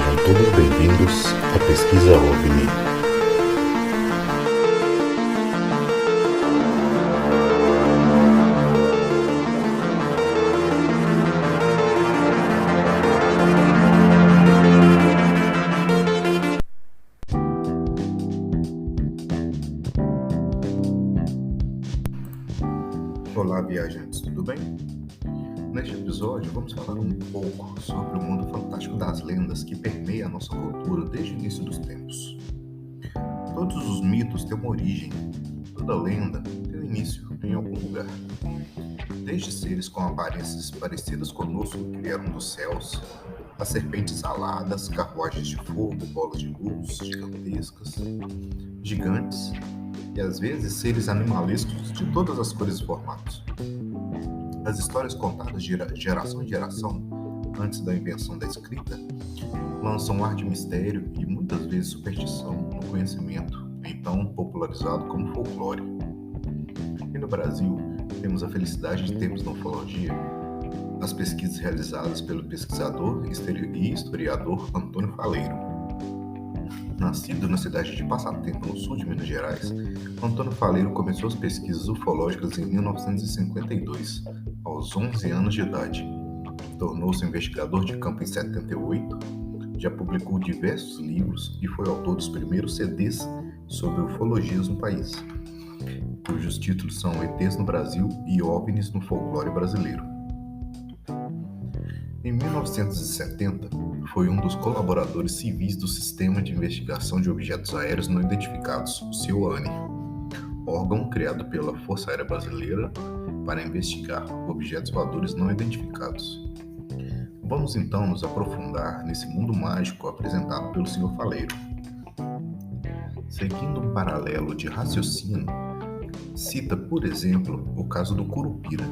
Sejam todos bem-vindos à Pesquisa OVNI. Olá, viajantes, tudo bem? Neste episódio, vamos falar um pouco sobre o mundo fantástico das lendas que permeia a nossa cultura desde o início dos tempos. Todos os mitos têm uma origem, toda lenda tem um início em algum lugar. Desde seres com aparências parecidas conosco que vieram dos céus, as serpentes aladas, carruagens de fogo, bolas de luz gigantescas, gigantes e às vezes seres animalescos de todas as cores e formatos. As histórias contadas de geração em geração, antes da invenção da escrita, lançam um ar de mistério e muitas vezes superstição no conhecimento, então popularizado como folclore. E no Brasil, temos a felicidade de termos na ufologia as pesquisas realizadas pelo pesquisador e historiador Antônio Faleiro. Nascido na cidade de Passatempo, no sul de Minas Gerais, Antônio Faleiro começou as pesquisas ufológicas em 1952, aos 11 anos de idade. Tornou-se investigador de campo em 78, já publicou diversos livros e foi autor dos primeiros CDs sobre ufologias no país, cujos títulos são ETs no Brasil e OVNIs no folclore brasileiro. Em 1970, foi um dos colaboradores civis do Sistema de Investigação de Objetos Aéreos Não Identificados, o SEOANI, órgão criado pela Força Aérea Brasileira para investigar objetos voadores não identificados. Vamos então nos aprofundar nesse mundo mágico apresentado pelo Sr. Faleiro. Seguindo um paralelo de raciocínio, cita, por exemplo, o caso do Curupira.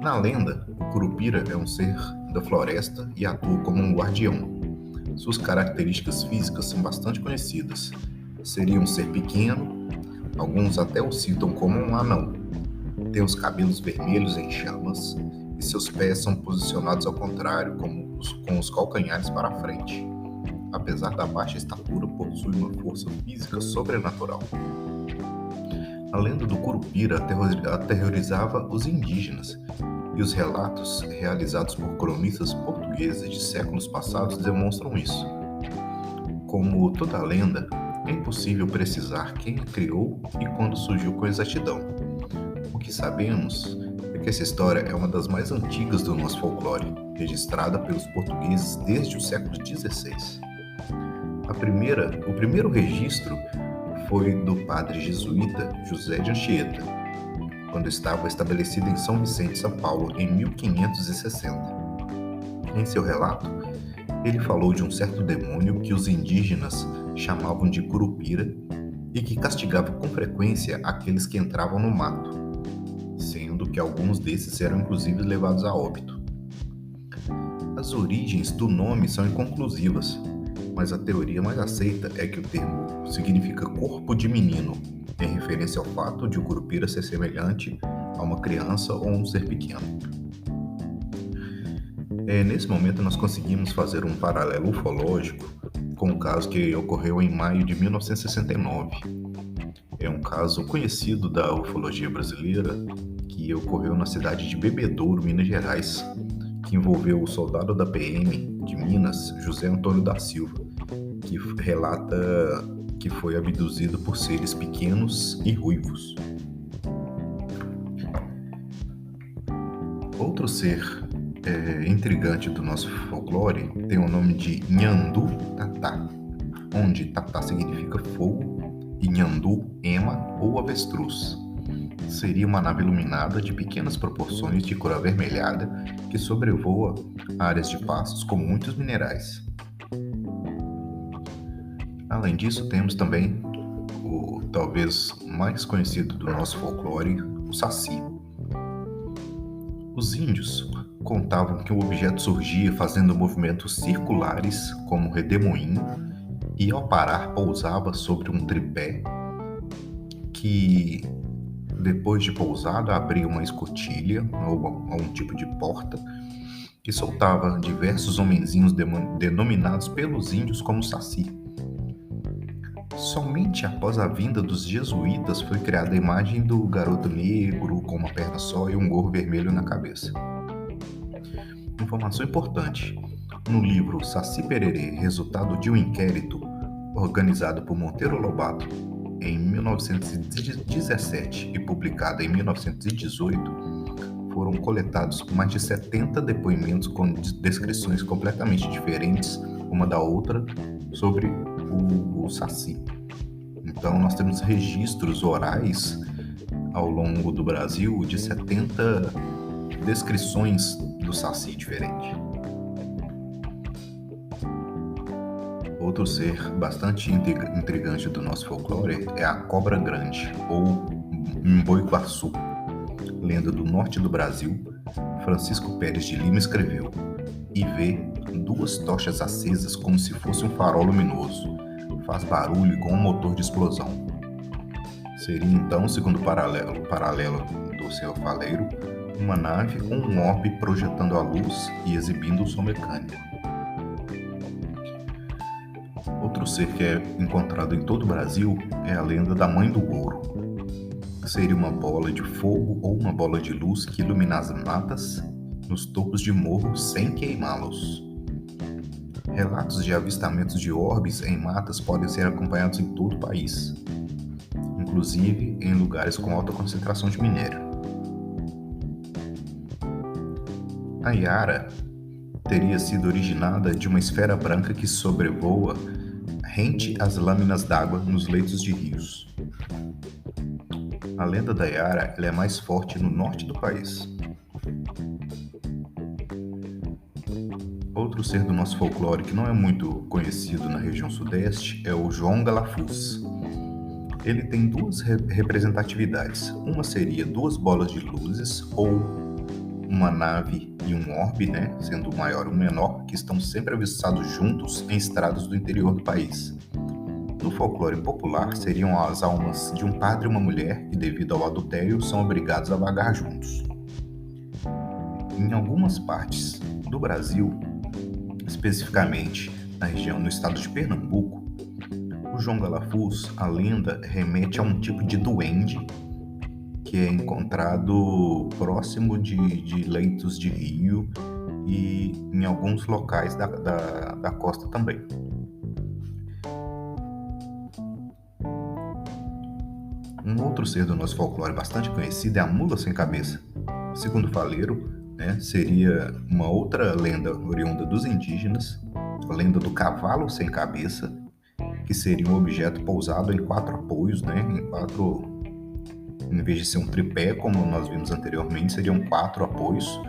Na lenda, o Curupira é um ser da floresta e atua como um guardião. Suas características físicas são bastante conhecidas. Seria um ser pequeno, alguns até o citam como um anão. Tem os cabelos vermelhos em chamas e seus pés são posicionados ao contrário, com os calcanhares para a frente. Apesar da baixa estatura, possui uma força física sobrenatural. A lenda do Curupira aterrorizava os indígenas, e os relatos realizados por cronistas portugueses de séculos passados demonstram isso. Como toda lenda, é impossível precisar quem a criou e quando surgiu com exatidão. O que sabemos é que essa história é uma das mais antigas do nosso folclore, registrada pelos portugueses desde o século XVI. O primeiro registro foi do padre jesuíta José de Anchieta, quando estava estabelecido em São Vicente, São Paulo, em 1560. Em seu relato, ele falou de um certo demônio que os indígenas chamavam de Curupira e que castigava com frequência aqueles que entravam no mato, sendo que alguns desses eram inclusive levados a óbito. As origens do nome são inconclusivas, mas a teoria mais aceita é que o termo significa corpo de menino, em referência ao fato de o Curupira ser semelhante a uma criança ou um ser pequeno. Nesse momento nós conseguimos fazer um paralelo ufológico com um caso que ocorreu em maio de 1969. É um caso conhecido da ufologia brasileira que ocorreu na cidade de Bebedouro, Minas Gerais, que envolveu o soldado da PM de Minas, José Antônio da Silva, que relata que foi abduzido por seres pequenos e ruivos. Outro ser intrigante do nosso folclore tem o nome de Nhandu Tatá, onde Tatá significa fogo e Nhandu, ema ou avestruz. Seria uma nave iluminada de pequenas proporções de cor avermelhada que sobrevoa áreas de pastos com muitos minerais. Além disso, temos também o talvez mais conhecido do nosso folclore, o Saci. Os índios contavam que o objeto surgia fazendo movimentos circulares como um redemoinho e ao parar pousava sobre um tripé que, depois de pousado, abria uma escotilha ou um tipo de porta que soltava diversos homenzinhos denominados pelos índios como saci. Somente após a vinda dos jesuítas foi criada a imagem do garoto negro com uma perna só e um gorro vermelho na cabeça. Informação importante: no livro Saci Pererê, resultado de um inquérito organizado por Monteiro Lobato em 1917 e publicado em 1918, foram coletados mais de 70 depoimentos com descrições completamente diferentes uma da outra sobre o Saci. Então, nós temos registros orais ao longo do Brasil de 70 descrições do Saci diferente. Outro ser bastante intrigante do nosso folclore é a cobra grande, ou Mboiguaçu. Lenda do norte do Brasil, Francisco Pérez de Lima escreveu: e vê duas tochas acesas como se fosse um farol luminoso. Faz barulho igual um motor de explosão. Seria então, segundo o paralelo do seu faleiro, uma nave com um orbe projetando a luz e exibindo o som mecânico. Outro ser que é encontrado em todo o Brasil é a lenda da Mãe do Ouro. Seria uma bola de fogo ou uma bola de luz que ilumina as matas nos topos de morro sem queimá-los. Relatos de avistamentos de orbes em matas podem ser acompanhados em todo o país, inclusive em lugares com alta concentração de minério. A Iara teria sido originada de uma esfera branca que sobrevoa rente às lâminas d'água nos leitos de rios. A lenda da Iara é mais forte no norte do país. Outro ser do nosso folclore que não é muito conhecido na região sudeste é o João Galafuz. Ele tem duas representatividades. Uma seria duas bolas de luzes ou uma nave e um orbe, sendo o maior e o menor, que estão sempre avistados juntos em estradas do interior do país. No folclore popular, seriam as almas de um padre e uma mulher que, devido ao adultério, são obrigados a vagar juntos. Em algumas partes do Brasil, especificamente na região no estado de Pernambuco, o João Galafuz, a lenda remete a um tipo de duende que é encontrado próximo de leitos de rio e em alguns locais da costa também. Um outro ser do nosso folclore bastante conhecido é a mula sem cabeça. Segundo o faleiro, seria uma outra lenda oriunda dos indígenas, a lenda do cavalo sem cabeça, que seria um objeto pousado em 4 apoios, em vez de ser um tripé, como nós vimos anteriormente, seriam 4 apoios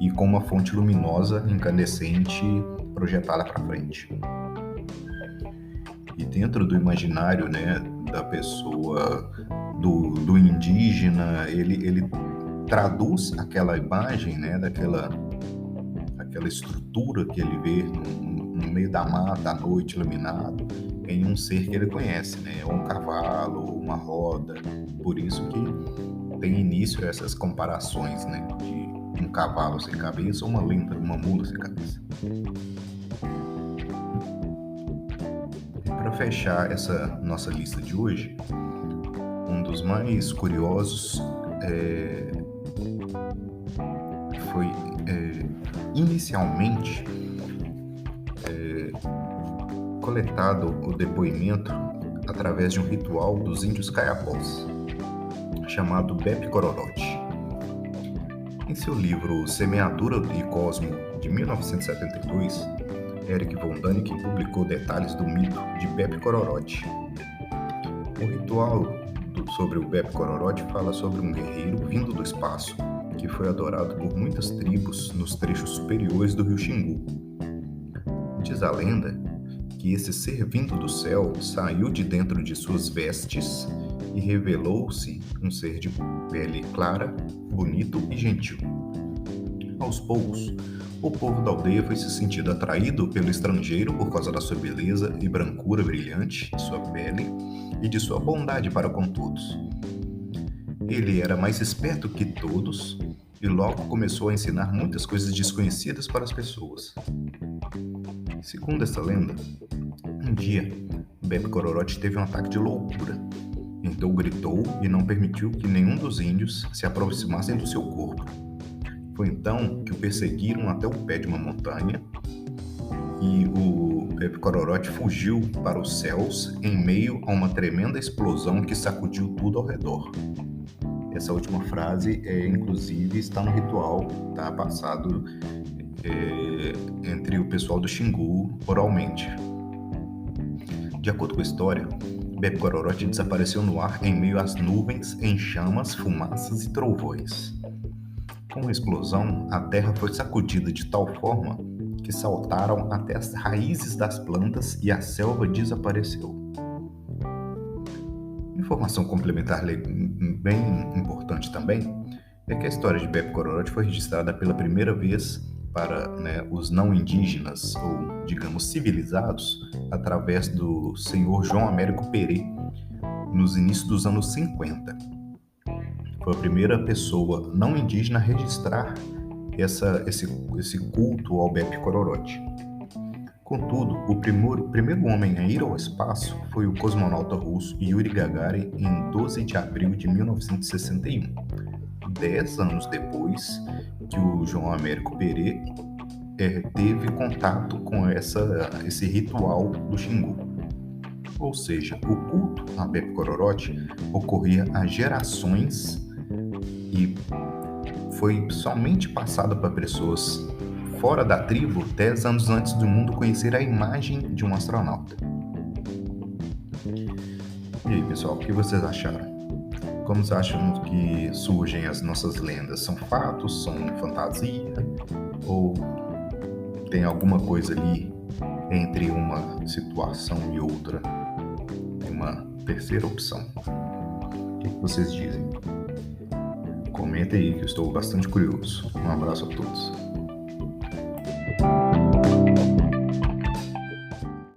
e com uma fonte luminosa incandescente projetada para frente. E dentro do imaginário, da pessoa, do indígena, ele traduz aquela imagem, daquela estrutura que ele vê no meio da mata, à noite, iluminado, em um ser que ele conhece, ou um cavalo, ou uma roda. Por isso que tem início essas comparações, de um cavalo sem cabeça ou uma mula sem cabeça. Para fechar essa nossa lista de hoje, um dos mais curiosos foi inicialmente coletado o depoimento através de um ritual dos índios caiapós, chamado Bep Cororote. Em seu livro Semeadura e Cosmo, de 1972, Eric von Däniken publicou detalhes do mito de Bep Cororote. O ritual sobre o Bep Cororote fala sobre um guerreiro vindo do espaço, que foi adorado por muitas tribos nos trechos superiores do rio Xingu. Diz a lenda que esse ser vindo do céu saiu de dentro de suas vestes e revelou-se um ser de pele clara, bonito e gentil. Aos poucos, o povo da aldeia foi se sentindo atraído pelo estrangeiro por causa da sua beleza e brancura brilhante de sua pele e de sua bondade para com todos. Ele era mais esperto que todos e logo começou a ensinar muitas coisas desconhecidas para as pessoas. Segundo essa lenda, um dia, Bebe Cororote teve um ataque de loucura. Então gritou e não permitiu que nenhum dos índios se aproximassem do seu corpo. Foi então que o perseguiram até o pé de uma montanha e o Bebe Cororote fugiu para os céus em meio a uma tremenda explosão que sacudiu tudo ao redor. Essa última frase, inclusive, está no ritual, tá? Passado entre o pessoal do Xingu oralmente. De acordo com a história, Bebe Cororote desapareceu no ar em meio às nuvens, em chamas, fumaças e trovões. Com a explosão, a terra foi sacudida de tal forma que saltaram até as raízes das plantas e a selva desapareceu. Informação complementar bem importante também é que a história de Bebe Cororote foi registrada pela primeira vez para os não indígenas, ou digamos civilizados, através do senhor João Américo Perê, nos inícios dos anos 50. Foi a primeira pessoa não indígena a registrar esse culto ao Bebe Cororote. Contudo, o primeiro homem a ir ao espaço foi o cosmonauta russo Yuri Gagarin em 12 de abril de 1961, 10 anos depois que o João Américo Perê teve contato com esse ritual do Xingu. Ou seja, o culto a Bebe Cororote ocorria há gerações e foi somente passado para pessoas fora da tribo 10 anos antes do mundo conhecer a imagem de um astronauta. E aí, pessoal, o que vocês acharam? Como vocês acham que surgem as nossas lendas? São fatos? São fantasia? Ou tem alguma coisa ali entre uma situação e outra? Tem uma terceira opção? O que vocês dizem? Comenta aí que eu estou bastante curioso. Um abraço a todos.